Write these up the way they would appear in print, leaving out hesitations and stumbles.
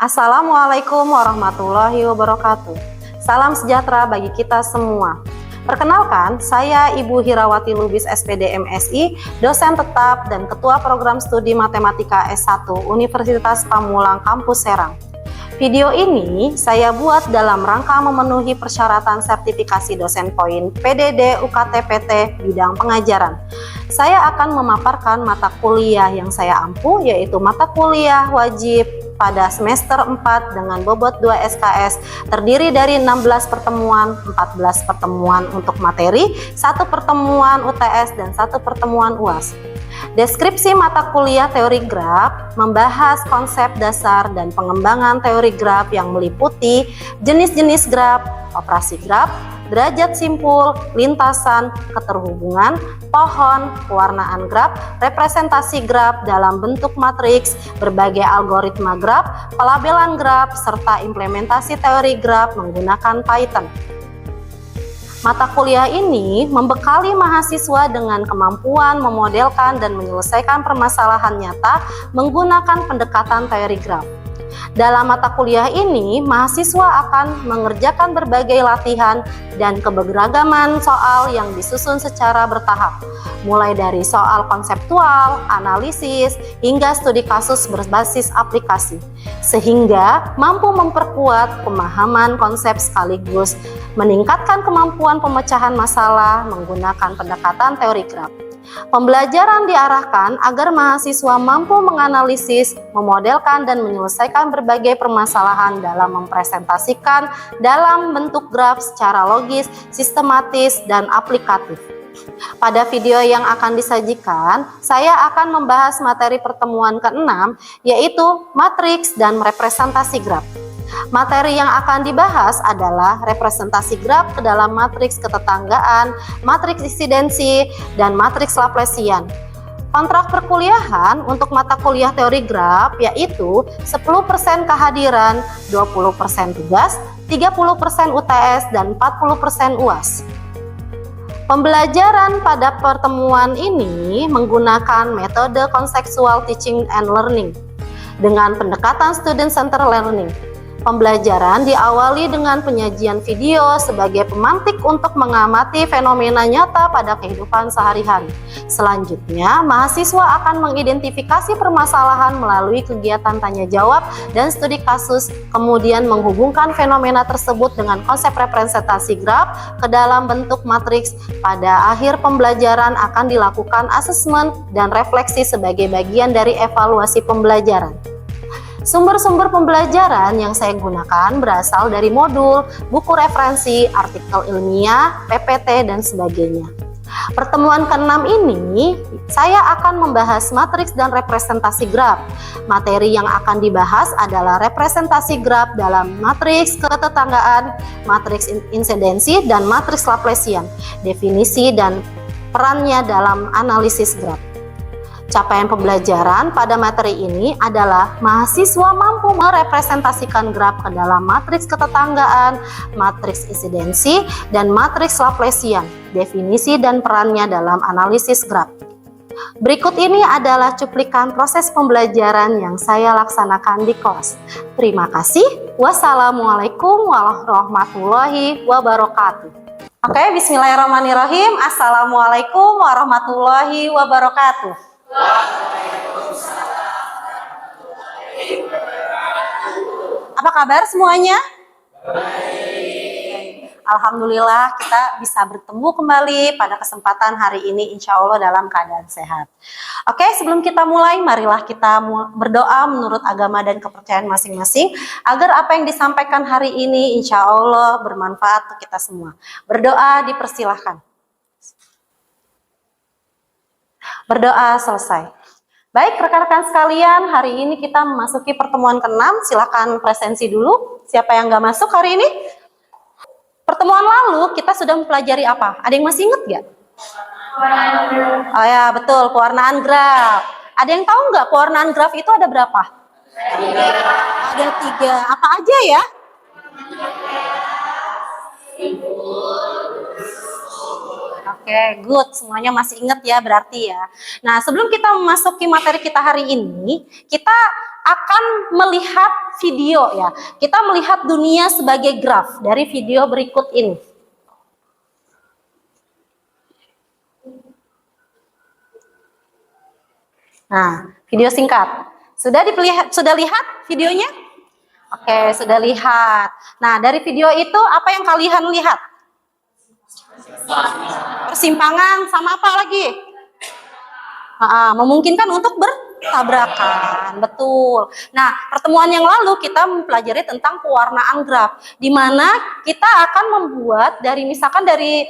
Assalamualaikum warahmatullahi wabarakatuh. Salam sejahtera bagi kita semua. Perkenalkan, saya Ibu Hirawati Lubis SPD MSI, dosen tetap dan Ketua Program Studi Matematika S1 Universitas Pamulang Kampus Serang. Video ini saya buat dalam rangka memenuhi persyaratan sertifikasi dosen poin PDD UKT-PT bidang pengajaran. Saya akan memaparkan mata kuliah yang saya ampu, yaitu mata kuliah wajib pada semester 4 dengan bobot 2 SKS, terdiri dari 16 pertemuan, 14 pertemuan untuk materi, 1 pertemuan UTS, dan 1 pertemuan UAS. Deskripsi mata kuliah teori graf membahas konsep dasar dan pengembangan teori graf yang meliputi jenis-jenis graf, operasi graf, derajat simpul, lintasan, keterhubungan, pohon, pewarnaan graf, representasi graf dalam bentuk matriks, berbagai algoritma graf, pelabelan graf, serta implementasi teori graf menggunakan Python. Mata kuliah ini membekali mahasiswa dengan kemampuan memodelkan dan menyelesaikan permasalahan nyata menggunakan pendekatan teori graf. Dalam mata kuliah ini, mahasiswa akan mengerjakan berbagai latihan dan keberagaman soal yang disusun secara bertahap, mulai dari soal konseptual, analisis, hingga studi kasus berbasis aplikasi, sehingga mampu memperkuat pemahaman konsep sekaligus meningkatkan kemampuan pemecahan masalah menggunakan pendekatan teori graf. Pembelajaran diarahkan agar mahasiswa mampu menganalisis, memodelkan, dan menyelesaikan berbagai permasalahan dalam mempresentasikan dalam bentuk graf secara logis, sistematis, dan aplikatif. Pada video yang akan disajikan, saya akan membahas materi pertemuan ke-6, yaitu matriks dan representasi graf. Materi yang akan dibahas adalah representasi graf ke dalam matriks ketetanggaan, matriks insidensi, dan matriks Laplacian. Kontrak perkuliahan untuk mata kuliah teori graf yaitu 10% kehadiran, 20% tugas, 30% UTS, dan 40% UAS. Pembelajaran pada pertemuan ini menggunakan metode contextual teaching and learning dengan pendekatan student-centered learning. Pembelajaran diawali dengan penyajian video sebagai pemantik untuk mengamati fenomena nyata pada kehidupan sehari-hari. Selanjutnya, mahasiswa akan mengidentifikasi permasalahan melalui kegiatan tanya jawab dan studi kasus, kemudian menghubungkan fenomena tersebut dengan konsep representasi graf ke dalam bentuk matriks. Pada akhir pembelajaran akan dilakukan asesmen dan refleksi sebagai bagian dari evaluasi pembelajaran. Sumber-sumber pembelajaran yang saya gunakan berasal dari modul, buku referensi, artikel ilmiah, PPT, dan sebagainya. Pertemuan ke-6 ini, saya akan membahas matriks dan representasi graf. Materi yang akan dibahas adalah representasi graf dalam matriks ketetanggaan, matriks insidensi, dan matriks Laplacian, definisi dan perannya dalam analisis graf. Capaian pembelajaran pada materi ini adalah mahasiswa mampu merepresentasikan graf ke dalam matriks ketetanggaan, matriks insidensi, dan matriks Laplacian, definisi dan perannya dalam analisis graf. Berikut ini adalah cuplikan proses pembelajaran yang saya laksanakan di kelas. Terima kasih. Wassalamualaikum warahmatullahi wabarakatuh. Oke, bismillahirrahmanirrahim. Assalamualaikum warahmatullahi wabarakatuh. Apa kabar semuanya? Baik. Alhamdulillah kita bisa bertemu kembali pada kesempatan hari ini, insya Allah dalam keadaan sehat. Oke, sebelum kita mulai, marilah kita berdoa menurut agama dan kepercayaan masing-masing agar apa yang disampaikan hari ini insya Allah bermanfaat untuk kita semua. Berdoa dipersilahkan. Berdoa selesai. Baik rekan-rekan sekalian, hari ini kita memasuki pertemuan ke-6. Silakan presensi dulu. Siapa yang nggak masuk hari ini? Pertemuan lalu kita sudah mempelajari apa? Ada yang masih ingat nggak? Oh ya, betul, pewarnaan graf. Ada yang tahu nggak pewarnaan graf itu ada berapa? Ada 3. Apa aja ya? Oke, good. Semuanya masih ingat ya berarti ya. Nah, sebelum kita memasuki materi kita hari ini, kita akan melihat video ya. Kita melihat dunia sebagai graf dari video berikut ini. Nah, video singkat. Sudah lihat videonya? Oke, sudah lihat. Nah, dari video itu apa yang kalian lihat? Persimpangan sama apa lagi? Memungkinkan untuk bertabrakan, betul. Nah, pertemuan yang lalu kita mempelajari tentang pewarnaan graf, di mana kita akan membuat misalkan dari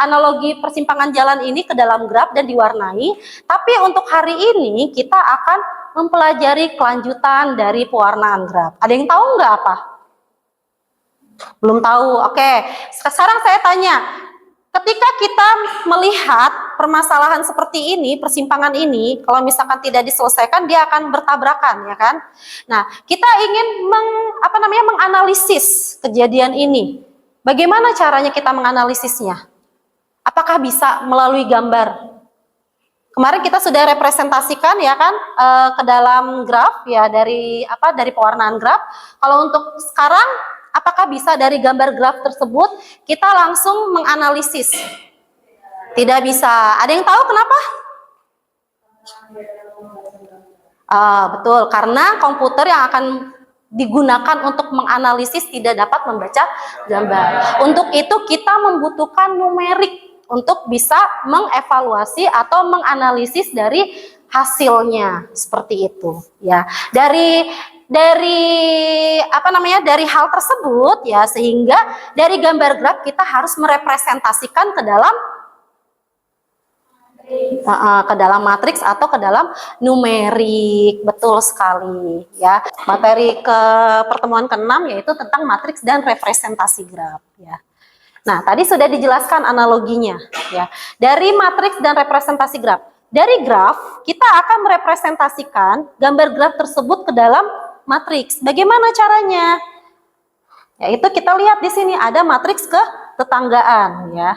analogi persimpangan jalan ini ke dalam graf dan diwarnai. Tapi untuk hari ini kita akan mempelajari kelanjutan dari pewarnaan graf. Ada yang tahu nggak apa? Belum tahu. Oke, sekarang saya tanya. Ketika kita melihat permasalahan seperti ini, persimpangan ini, kalau misalkan tidak diselesaikan, dia akan bertabrakan, ya kan? Nah, kita ingin menganalisis kejadian ini. Bagaimana caranya kita menganalisisnya? Apakah bisa melalui gambar? Kemarin kita sudah representasikan, ya kan, ke dalam graf, ya dari pewarnaan graf. Kalau untuk sekarang, apakah bisa dari gambar graf tersebut kita langsung menganalisis? Tidak bisa. Ada yang tahu kenapa? Betul, karena komputer yang akan digunakan untuk menganalisis tidak dapat membaca gambar. Untuk itu kita membutuhkan numerik untuk bisa mengevaluasi atau menganalisis dari hasilnya, seperti itu ya. Dari hal tersebut ya, sehingga dari gambar graf kita harus merepresentasikan ke dalam matriks atau ke dalam numerik. Betul sekali ya. Materi ke pertemuan ke-6 yaitu tentang matriks dan representasi graf ya. Nah, tadi sudah dijelaskan analoginya ya. Dari matriks dan representasi graf. Dari graf kita akan merepresentasikan gambar graf tersebut ke dalam matriks. Bagaimana caranya? Yaitu kita lihat di sini ada matriks ketetanggaan ya.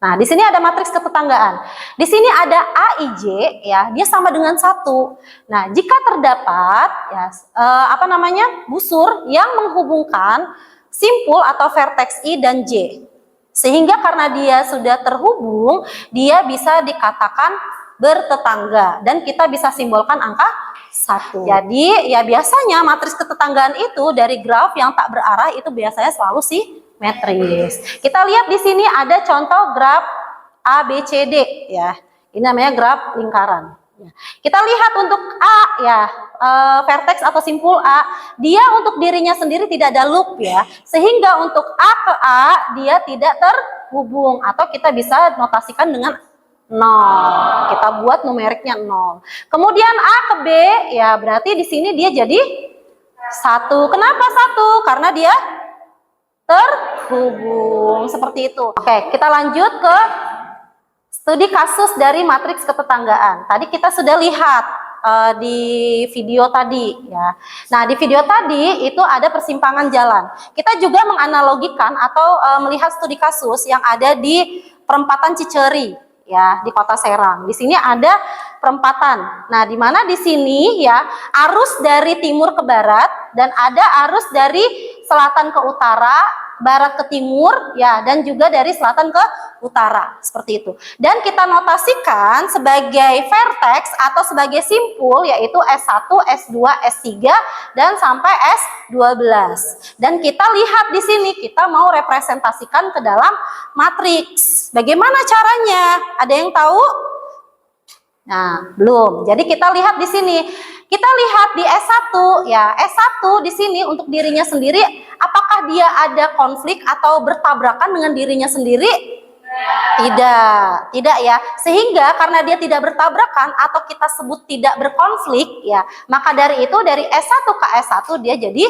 Nah, di sini ada matriks ketetanggaan. Di sini ada AIJ ya, dia sama dengan 1. Nah, jika terdapat ya busur yang menghubungkan simpul atau vertex I dan J, sehingga karena dia sudah terhubung, dia bisa dikatakan bertetangga dan kita bisa simbolkan angka 1. Jadi ya biasanya matriks ketetanggaan itu dari graf yang tak berarah itu biasanya selalu simetris. Kita lihat di sini ada contoh graf ABCD ya. Ini namanya graf lingkaran. Kita lihat untuk A ya, vertex atau simpul A, dia untuk dirinya sendiri tidak ada loop ya, sehingga untuk A ke A dia tidak terhubung atau kita bisa notasikan dengan 0. Kita buat numeriknya 0. Kemudian A ke B ya, berarti di sini dia jadi 1. Kenapa 1? Karena dia terhubung seperti itu. Oke, kita lanjut ke studi kasus dari matriks ketetanggaan. Tadi kita sudah lihat di video tadi ya. Nah, di video tadi itu ada persimpangan jalan. Kita juga menganalogikan atau melihat studi kasus yang ada di perempatan Ciceri ya, di Kota Serang. Di sini ada perempatan. Nah, di mana di sini ya arus dari timur ke barat dan ada arus dari selatan ke utara, barat ke timur ya, dan juga dari selatan ke utara, seperti itu. Dan kita notasikan sebagai vertex atau sebagai simpul yaitu S1, S2, S3 dan sampai S12. Dan kita lihat di sini kita mau representasikan ke dalam matriks. Bagaimana caranya? Ada yang tahu? Nah, belum. Jadi kita lihat di sini. Kita lihat di S1 ya. S1 di sini untuk dirinya sendiri, apakah dia ada konflik atau bertabrakan dengan dirinya sendiri? Tidak ya. Sehingga karena dia tidak bertabrakan atau kita sebut tidak berkonflik ya, maka dari itu dari S1 ke S1 dia jadi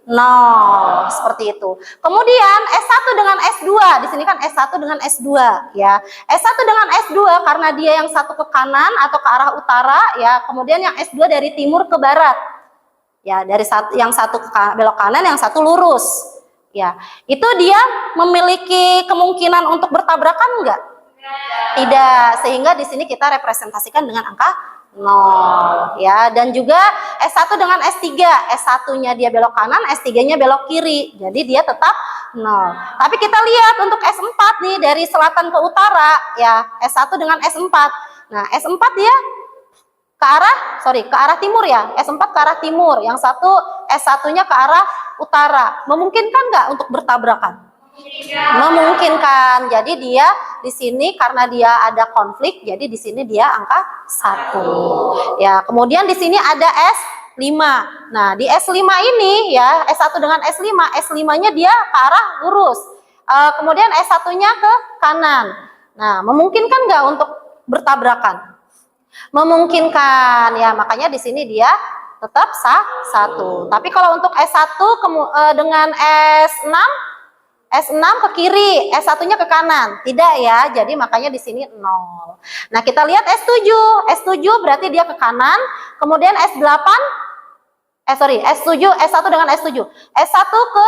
0, seperti itu. Kemudian S1 dengan S2, di sini kan S1 dengan S2 ya. S1 dengan S2 karena dia yang satu ke kanan atau ke arah utara ya, kemudian yang S2 dari timur ke barat. Ya, dari yang satu belok kanan, yang satu lurus. ya. Itu dia memiliki kemungkinan untuk bertabrakan enggak? Tidak, sehingga di sini kita representasikan dengan angka 0 ya. Dan juga S1 dengan S3, S1-nya dia belok kanan, S3-nya belok kiri. Jadi dia tetap 0. Tapi kita lihat untuk S4 nih dari selatan ke utara ya, S1 dengan S4. Nah, S4 dia ke arah timur ya. S4 ke arah timur, yang satu S1-nya ke arah utara. Memungkinkan nggak untuk bertabrakan? Memungkinkan. Jadi dia di sini karena dia ada konflik, jadi di sini dia angka 1. Ya, kemudian di sini ada S5. Nah, di S5 ini ya, S1 dengan S5, S5-nya dia ke arah lurus. Kemudian S1-nya ke kanan. Nah, memungkinkan nggak untuk bertabrakan? Memungkinkan ya, makanya di sini dia tetap sah 1. Tapi kalau untuk S1 dengan S6 ke kiri, S1-nya ke kanan. Tidak ya, jadi makanya di sini 0. Nah, kita lihat S7. S7 berarti dia ke kanan, kemudian S7, S1 dengan S7. S1 ke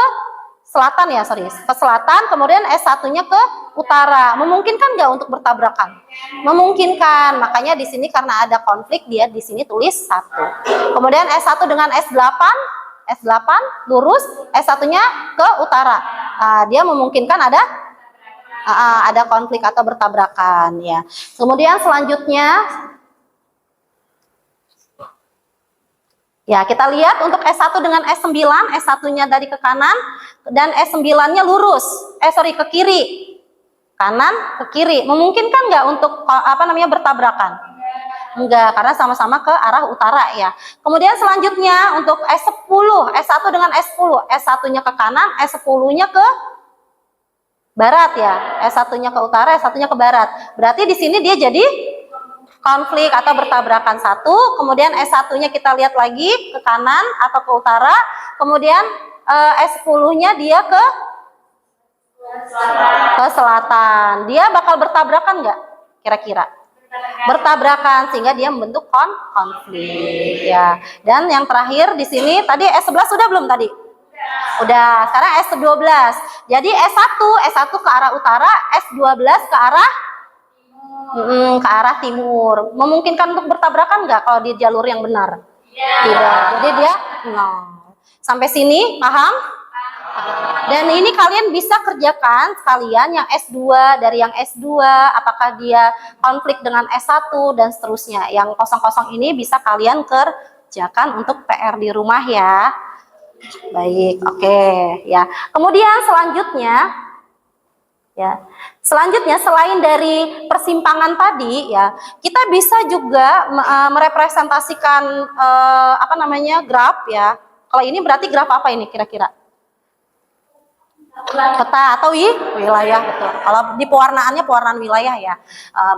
selatan ya, ke selatan, kemudian S1-nya ke utara. Memungkinkan nggak untuk bertabrakan? Memungkinkan. Makanya di sini karena ada konflik, dia di sini tulis 1. Kemudian S1 dengan S8 lurus, S1-nya ke utara. Nah, dia memungkinkan ada konflik atau bertabrakan ya. Kemudian selanjutnya ya, kita lihat untuk S1 dengan S9, S1-nya dari ke kanan dan S9-nya lurus. Ke kiri. Kanan ke kiri. Memungkinkan nggak untuk bertabrakan? Enggak, karena sama-sama ke arah utara ya. Kemudian selanjutnya untuk S10, S1 dengan S10, S1-nya ke kanan, S10-nya ke barat ya. S1-nya ke utara, S1-nya ke barat. Berarti di sini dia jadi konflik atau bertabrakan 1, kemudian S1-nya kita lihat lagi ke kanan atau ke utara, kemudian S10-nya dia ke selatan. Dia bakal bertabrakan nggak kira-kira? Bertabrakan, sehingga dia membentuk konflik ya. Dan yang terakhir di sini tadi S11 sudah belum tadi? Udah, sekarang S12. Jadi S1 ke arah utara, S12 ke arah timur. Memungkinkan untuk bertabrakan nggak kalau di jalur yang benar? Tidak. Jadi dia 0. Sampai sini paham? Dan ini kalian bisa kerjakan sekalian yang S2 dari yang S2, apakah dia konflik dengan S1 dan seterusnya. Yang kosong-kosong ini bisa kalian kerjakan untuk PR di rumah ya. Baik, oke ya. Kemudian selanjutnya selain dari persimpangan tadi ya, kita bisa juga merepresentasikan graf ya. Kalau ini berarti graf apa ini kira-kira? Peta atau wilayah, betul. Kalau di pewarnaannya pewarnaan wilayah ya,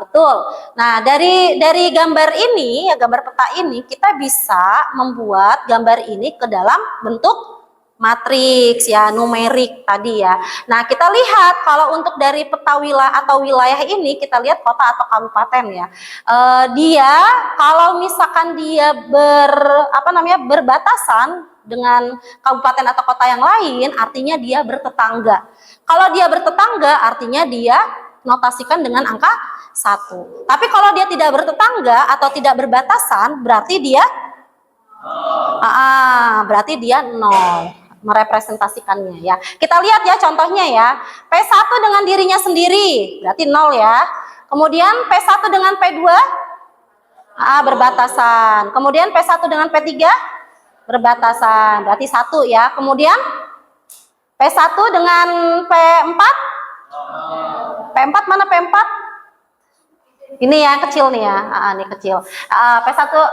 betul. Nah, dari gambar ini ya, gambar peta ini kita bisa membuat gambar ini ke dalam bentuk matriks ya, numerik tadi ya. Nah, kita lihat kalau untuk dari peta wilayah ini, kita lihat kota atau kabupaten ya. Dia kalau misalkan dia berbatasan dengan kabupaten atau kota yang lain, artinya dia bertetangga. Kalau dia bertetangga, artinya dia notasikan dengan angka 1. Tapi kalau dia tidak bertetangga atau tidak berbatasan, berarti dia berarti dia 0. Merepresentasikannya ya. Kita lihat ya contohnya ya. P1 dengan dirinya sendiri, berarti 0 ya. Kemudian P1 dengan P2 berbatasan. Kemudian P1 dengan P3 berbatasan, berarti 1 ya. Kemudian P1 dengan P4, P4 mana P4? Ini ya kecil nih ya, ini kecil.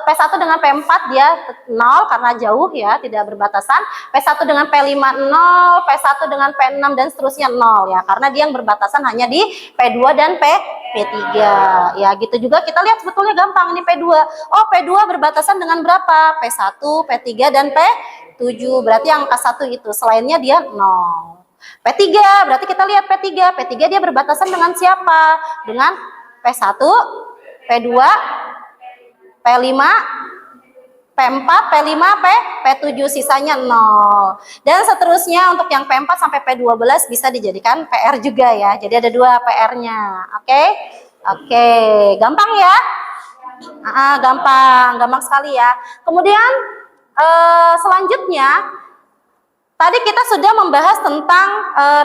P1 dengan P4 dia 0 karena jauh ya, tidak berbatasan. P1 dengan P5 0, P1 dengan P6 dan seterusnya 0 ya, karena dia yang berbatasan hanya di P2 dan P3 ya. Gitu juga kita lihat sebetulnya gampang, ini P2. Oh, P2 berbatasan dengan berapa? P1, P3 dan P7. Berarti angka 1 itu, selainnya dia 0. P3 berarti kita lihat P3 dia berbatasan dengan siapa? Dengan P1, P2, P5, P4, P5, P7, sisanya 0. Dan seterusnya untuk yang P4 sampai P12 bisa dijadikan PR juga ya. Jadi ada 2 PR-nya. Oke? Oke, gampang ya? Gampang sekali ya. Kemudian selanjutnya, tadi kita sudah membahas tentang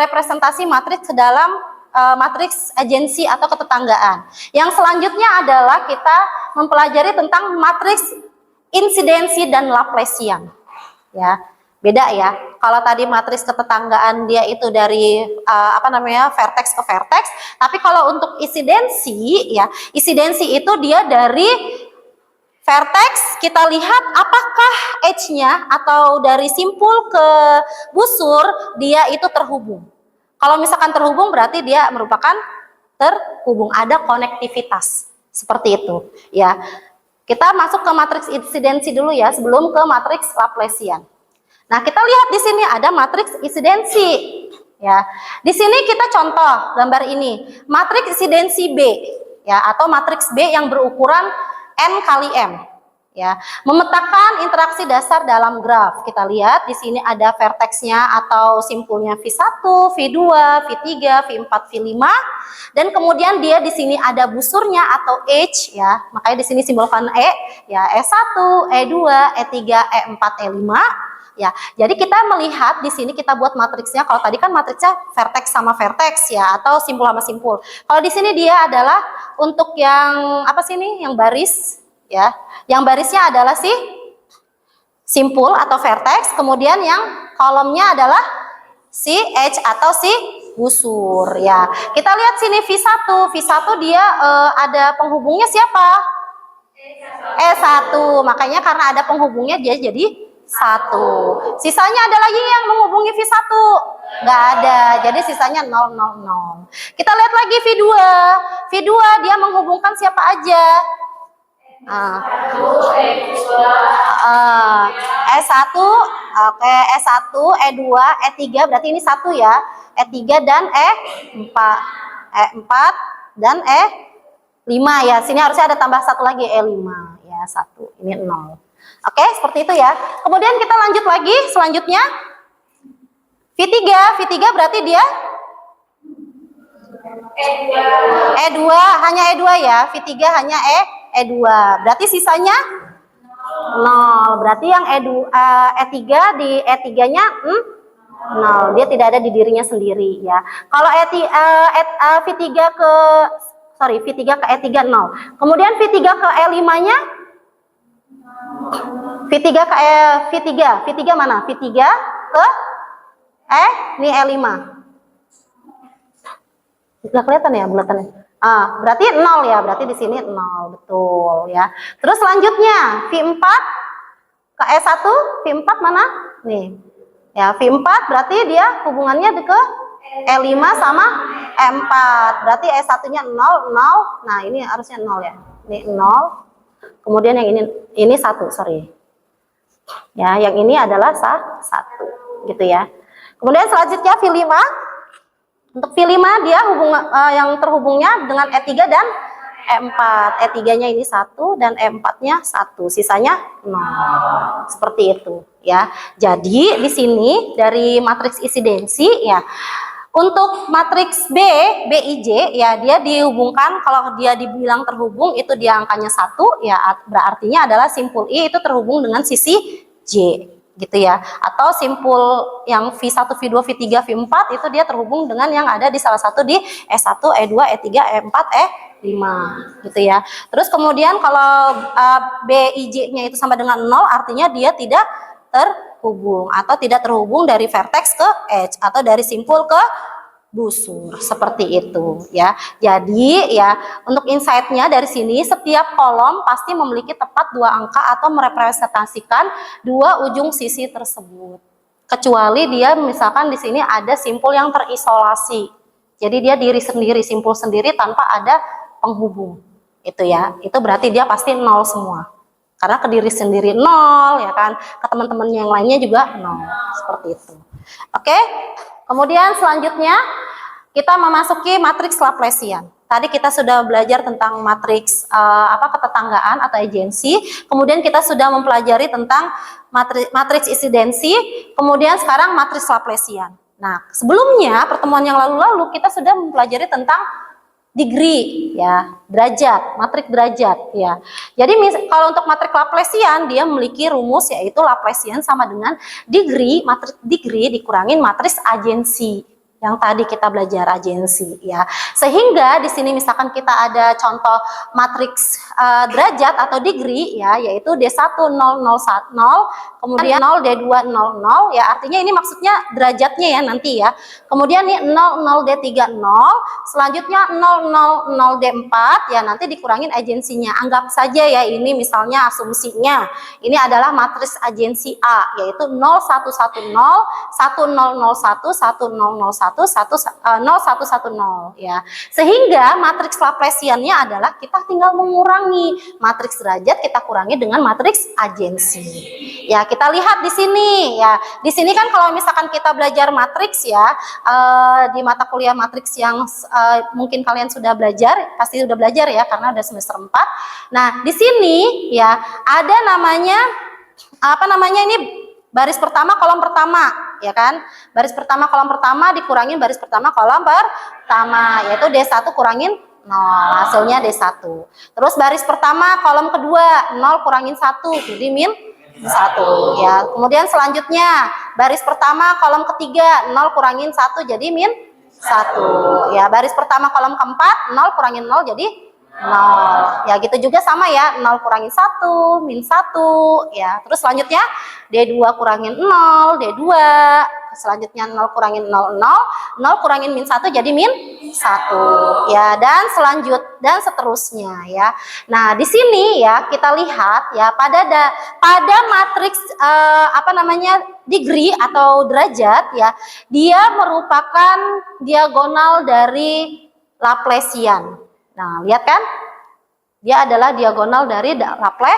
representasi matriks ke dalam matriks agensi atau ketetanggaan. Yang selanjutnya adalah kita mempelajari tentang matriks insidensi dan Laplacian. Ya, beda ya. Kalau tadi matriks ketetanggaan dia itu dari vertex ke vertex, tapi kalau untuk insidensi ya, insidensi itu dia dari vertex, kita lihat apakah edge-nya atau dari simpul ke busur dia itu terhubung. Kalau misalkan terhubung berarti dia merupakan terhubung, ada konektivitas. Seperti itu, ya. Kita masuk ke matriks insidensi dulu ya, sebelum ke matriks Laplacian. Nah, kita lihat di sini ada matriks insidensi, ya. Di sini kita contoh gambar ini, matriks insidensi B, ya, atau matriks B yang berukuran N kali M, ya. Memetakan interaksi dasar dalam graf. Kita lihat di sini ada vertex-nya atau simpulnya V1, V2, V3, V4, V5. Dan kemudian dia di sini ada busurnya atau H, ya. Makanya di sini simbolkan E, ya, E1, E2, E3, E4, E5, ya. Jadi kita melihat di sini kita buat matriksnya. Kalau tadi kan matriksnya vertex sama vertex ya, atau simpul sama simpul. Kalau di sini dia adalah untuk yang apa sih ini? Yang baris, ya. Yang barisnya adalah si simpul atau vertex, kemudian yang kolomnya adalah si H atau si busur, ya. Kita lihat sini V1. V1 dia ada penghubungnya siapa? E1. Makanya karena ada penghubungnya dia jadi 1. Sisanya ada lagi yang menghubungi V1? Nggak ada. Jadi sisanya 0, 0, 0. Kita lihat lagi V2. V2 dia menghubungkan siapa aja? E1, oke, E1, E2, E3, berarti ini 1 ya. E3 dan E4. E4 dan E5 ya. Sini harusnya ada tambah 1 lagi, E5 ya, 1. Ini 0. Oke, seperti itu ya. Kemudian kita lanjut lagi, selanjutnya V3. V3 berarti dia E2, hanya E2 ya. V3 hanya E2. Berarti sisanya 0. Berarti yang E3 di E3-nya 0. Dia tidak ada di dirinya sendiri ya. Kalau V3 ke E3 0. Kemudian V3 ke E5-nya V3 mana? V3 ke ini E5. Nggak kelihatan ya bulatannya? Berarti 0 ya, berarti di sini 0, betul ya. Terus selanjutnya V4 ke E1, V4 mana? Nih. Ya, V4 berarti dia hubungannya ke E5 sama E4. Berarti E1-nya 0, 0. Nah, ini harusnya 0 ya. Ini 0. Kemudian yang ini 1, sorry. Ya, yang ini adalah 1 gitu ya. Kemudian selanjutnya V5. Untuk V5 dia yang terhubungnya dengan E3 dan E4. E3-nya ini 1 dan E4-nya 1. Sisanya 0. Seperti itu ya. Jadi di sini dari matriks insidensi ya, untuk matriks B, BIJ ya, dia dihubungkan, kalau dia dibilang terhubung itu dia angkanya 1 ya, berartinya adalah simpul I itu terhubung dengan sisi J gitu ya. Atau simpul yang V1, V2, V3, V4 itu dia terhubung dengan yang ada di salah satu di E1, E2, E3, E4, E5 gitu ya. Terus kemudian kalau BIJ-nya itu sama dengan 0 artinya dia tidak terhubung atau tidak terhubung dari vertex ke edge atau dari simpul ke busur, seperti itu ya. Jadi ya, untuk insight-nya dari sini, setiap kolom pasti memiliki tepat 2 angka atau merepresentasikan 2 ujung sisi tersebut. Kecuali dia misalkan di sini ada simpul yang terisolasi. Jadi dia diri sendiri, simpul sendiri tanpa ada penghubung. Itu ya. Itu berarti dia pasti 0 semua. Karena ke diri sendiri 0 ya kan, ke teman-temannya yang lainnya juga 0. Seperti itu. Oke? Kemudian selanjutnya kita memasuki matriks Laplacian. Tadi kita sudah belajar tentang matriks ketetanggaan atau agensi, kemudian kita sudah mempelajari tentang matriks insidensi, kemudian sekarang matriks Laplacian. Nah, sebelumnya pertemuan yang lalu-lalu kita sudah mempelajari tentang degree ya, derajat, matrik derajat ya. Jadi kalau untuk matrik Laplacian dia memiliki rumus yaitu Laplacian sama dengan degree, matrik degree dikurangin matris agensi. Yang tadi kita belajar agensi ya. Sehingga di sini misalkan kita ada contoh matriks derajat atau degree ya, yaitu D1001, kemudian 0 D200 ya, artinya ini maksudnya derajatnya ya nanti ya. Kemudian nih 00 D30, selanjutnya 00 D4 ya, nanti dikurangin agensinya. Anggap saja ya ini misalnya asumsinya ini adalah matriks agensi A yaitu 0110 1001 1001 0110 ya. Sehingga matriks Laplaciannya adalah kita tinggal mengurangi matriks derajat, kita kurangi dengan matriks agensi. Ya, kita lihat di sini ya. Di sini kan kalau misalkan kita belajar matriks ya, di mata kuliah matriks yang mungkin kalian sudah belajar, pasti sudah belajar ya karena udah semester 4. Nah, di sini ya ada namanya ini baris pertama kolom pertama ya kan, baris pertama kolom pertama dikurangin baris pertama kolom pertama, yaitu D1 kurangin 0, hasilnya D1. Terus baris pertama kolom kedua 0 kurangin 1 jadi min 1 ya. Kemudian selanjutnya baris pertama kolom ketiga 0 kurangin 1 jadi min 1 ya. Baris pertama kolom keempat 0 kurangin 0 jadi 0 ya, gitu juga sama ya, 0 kurangin 1 min 1 ya. Terus selanjutnya D2 kurangin 0 D2, selanjutnya 0 kurangin 0 0 kurangin min 1 jadi min 1 ya, dan seterusnya ya. Nah, di sini ya kita lihat ya pada matriks degree atau derajat ya, dia merupakan diagonal dari Laplacian. Nah, lihat kan? Dia adalah diagonal dari Laplacian,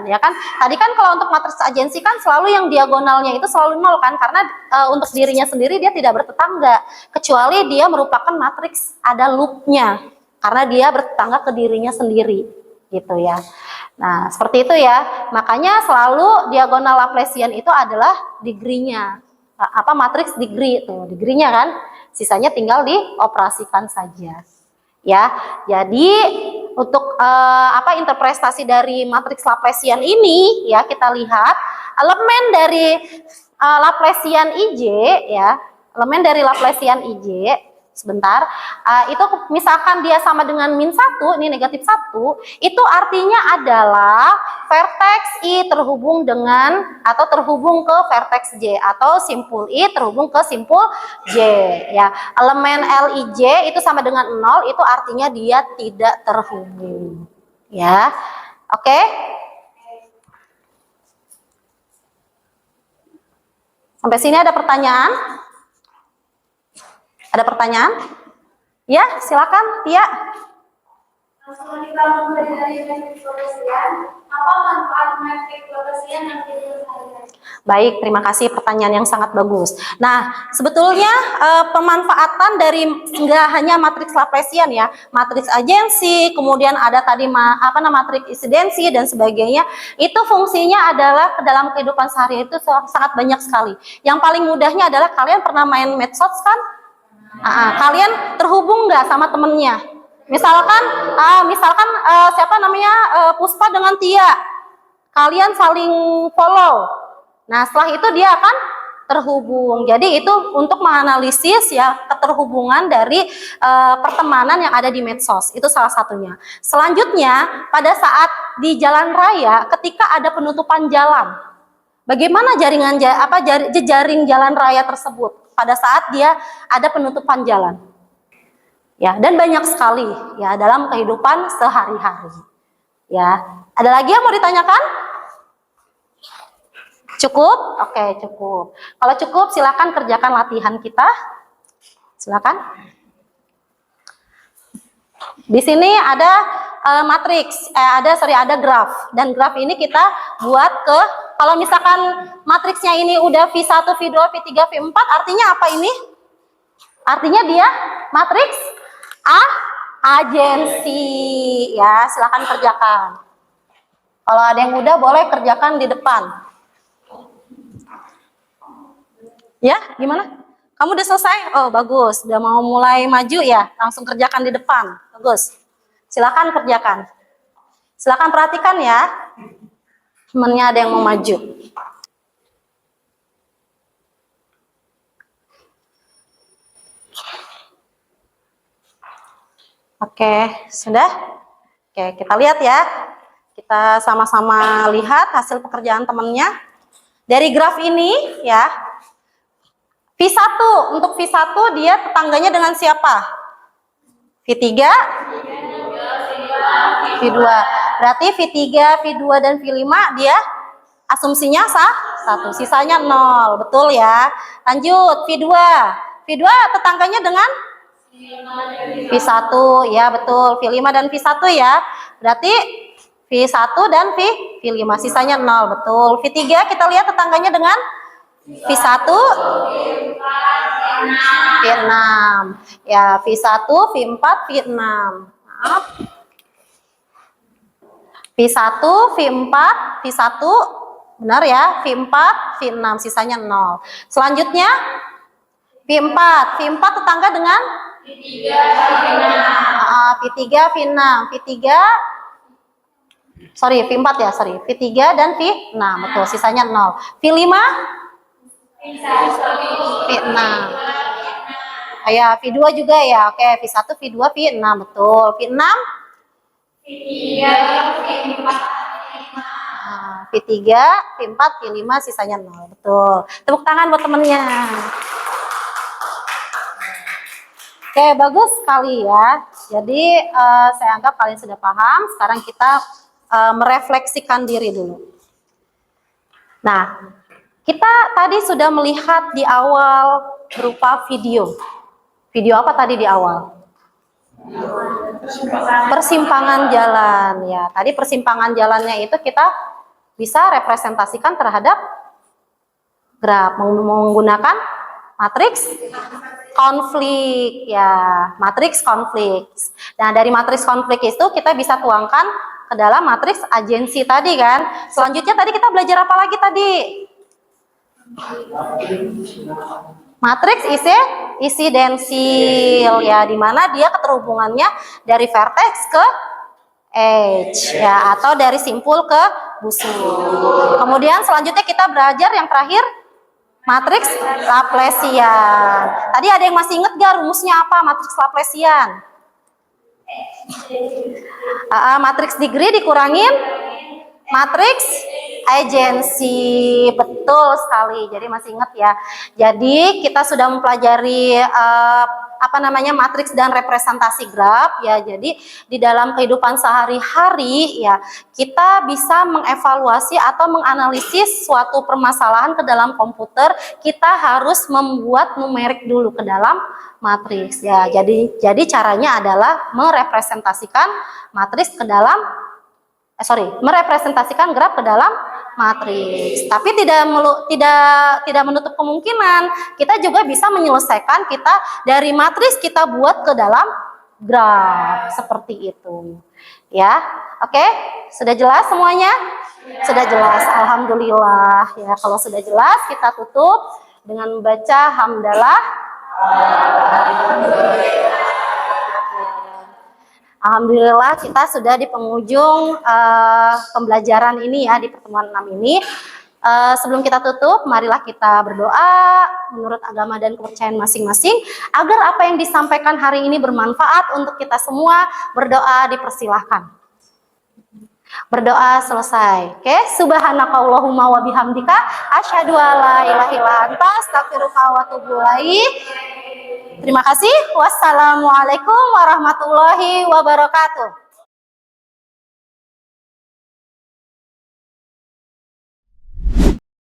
ya kan? Tadi kan kalau untuk matriks agensi kan selalu yang diagonalnya itu selalu 0 kan? Karena untuk dirinya sendiri dia tidak bertetangga, kecuali dia merupakan matriks ada loopnya, karena dia bertetangga ke dirinya sendiri, gitu ya. Nah, seperti itu ya. Makanya selalu diagonal Laplacian itu adalah degree-nya. Matriks degree itu, degree-nya kan? Sisanya tinggal dioperasikan saja ya. Jadi untuk interpretasi dari matriks Laplacian ini ya, kita lihat elemen dari Laplacian IJ ya, elemen dari Laplacian IJ sebentar, itu misalkan dia sama dengan min 1, ini negatif 1, itu artinya adalah vertex I terhubung dengan atau terhubung ke vertex J, atau simpul I terhubung ke simpul J ya. Elemen LIJ itu sama dengan 0, itu artinya dia tidak terhubung ya. Oke? Sampai sini ada pertanyaan? Ada pertanyaan? Ya, silakan, Tia. Kalau dari metrik Laplacian, apa manfaat metrik Laplacian yang dihari-hari? Baik, terima kasih, pertanyaan yang sangat bagus. Nah, sebetulnya pemanfaatan dari nggak hanya matriks Laplacian ya, matriks agensi, kemudian ada tadi matriks insidensi dan sebagainya, itu fungsinya adalah dalam kehidupan sehari itu sangat banyak sekali. Yang paling mudahnya adalah kalian pernah main medsos kan? Kalian terhubung nggak sama temennya? Misalkan Puspa dengan Tia, kalian saling follow. Nah, setelah itu dia akan terhubung. Jadi itu untuk menganalisis ya keterhubungan dari pertemanan yang ada di medsos. Itu salah satunya. Selanjutnya, pada saat di jalan raya, ketika ada penutupan jalan, bagaimana jejaring jalan raya tersebut pada saat dia ada penutupan jalan? Ya, dan banyak sekali ya dalam kehidupan sehari-hari. Ya, ada lagi yang mau ditanyakan? Cukup? Oke, cukup. Kalau cukup, silakan kerjakan latihan kita. Silakan. Di sini ada ada graf, dan graf ini kita buat kalau misalkan matriksnya ini udah V1, V2, V3, V4, artinya apa ini? Artinya dia matriks Agensi. Ya, silakan kerjakan. Kalau ada yang udah boleh kerjakan di depan. Ya, gimana? Kamu udah selesai? Oh, bagus. Udah mau mulai maju ya? Langsung kerjakan di depan. Bagus. Silakan kerjakan. Silakan perhatikan ya. Temennya ada yang mau maju. Oke, sudah? Oke, kita lihat ya. Kita sama-sama lihat hasil pekerjaan temennya. Dari graf ini ya, V1, untuk V1 dia tetangganya dengan siapa? V3, V2. Berarti V3, V2, dan V5 dia asumsinya satu, sisanya 0. Betul ya. Lanjut, V2. V2 tetangganya dengan V1, ya betul. V5 dan V1 ya. Berarti V1 dan V5, sisanya 0, betul. V3 kita lihat tetangganya dengan V1, V6. Ya, V1, V4, V6. Maaf. V1, V4, V1, benar ya, V4, V6, sisanya 0. Selanjutnya, V4 tetangga dengan V3, V6, V4 ya, V3 dan V6, betul, sisanya 0. V5, V6. Ya, V2 juga ya, oke, V1, V2, V6, betul. V6, V3, V4, V5, sisanya 0, betul. Tepuk tangan buat temennya. Oke, bagus sekali ya. Jadi saya anggap kalian sudah paham. Sekarang kita merefleksikan diri dulu. Nah, kita tadi sudah melihat di awal berupa video. Video apa tadi di awal? Persimpangan jalan ya. Tadi persimpangan jalannya itu kita bisa representasikan terhadap graf menggunakan matriks konflik ya, matriks konflik. Nah, dari matriks konflik itu kita bisa tuangkan ke dalam matriks agensi tadi kan. Selanjutnya tadi kita belajar apa lagi tadi? Matriks isi densil ya, dimana dia keterhubungannya dari vertex ke edge ya, atau dari simpul ke busur. Kemudian selanjutnya kita belajar yang terakhir matriks Laplacian. Tadi ada yang masih ingat gak rumusnya apa matriks Laplacian? Matriks degree dikurangin matriks agensi, betul sekali. Jadi masih ingat ya. Jadi kita sudah mempelajari matriks dan representasi graf ya. Jadi di dalam kehidupan sehari-hari ya, kita bisa mengevaluasi atau menganalisis suatu permasalahan ke dalam komputer. Kita harus membuat numerik dulu ke dalam matriks ya. Jadi caranya adalah merepresentasikan matriks ke dalam merepresentasikan graf ke dalam matriks. Tapi tidak menutup kemungkinan kita juga bisa menyelesaikan dari matriks kita buat ke dalam graf seperti itu. Ya, oke, sudah jelas semuanya? Sudah jelas, alhamdulillah. Ya, kalau sudah jelas kita tutup dengan membaca hamdalah. Alhamdulillah kita sudah di penghujung pembelajaran ini ya, di pertemuan 6 ini. Sebelum kita tutup, marilah kita berdoa menurut agama dan kepercayaan masing-masing agar apa yang disampaikan hari ini bermanfaat untuk kita semua. Berdoa dipersilahkan. Berdoa selesai. Oke, subhanakallahumma wa bihamdika asyhadu alla ilaha illa anta astaghfiruka wa atubu ilaik. Terima kasih. Wassalamualaikum warahmatullahi wabarakatuh.